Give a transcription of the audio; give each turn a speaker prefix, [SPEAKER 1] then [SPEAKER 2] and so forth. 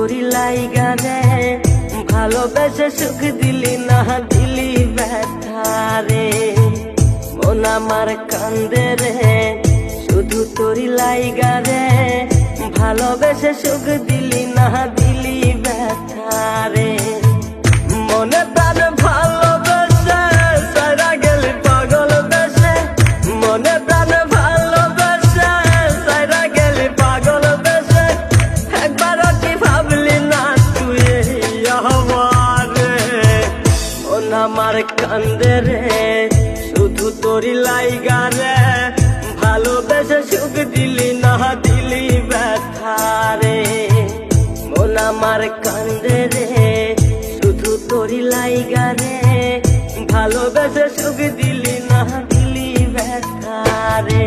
[SPEAKER 1] তোরি লাইগা রে ভালোবেসে সুখ দিলি না দিলি ব্যথা রে মন আমার কান্দে রে শুধু তোরি লাইগা রে ভালোবেসে সুখ দিলি না দিলি ব্যথা রে মনে প্রাণ ভালোবেসে সারা গেলি পাগল বেসে মনে প্রাণ ভালোবেসে সারা গেলি পাগল বেসে একবার কি ভাবলি না তুই আমার মন আমার কান্দে রে শুধু তোরি লাইগা রে ভালোবেসে সুখ দিলি না দিলি ব্যথা রে মন আমার কান্দে রে শুধু তোরি লাইগা রে ভালোবেসে সুখ দিলি না দিলি ব্যথা রে।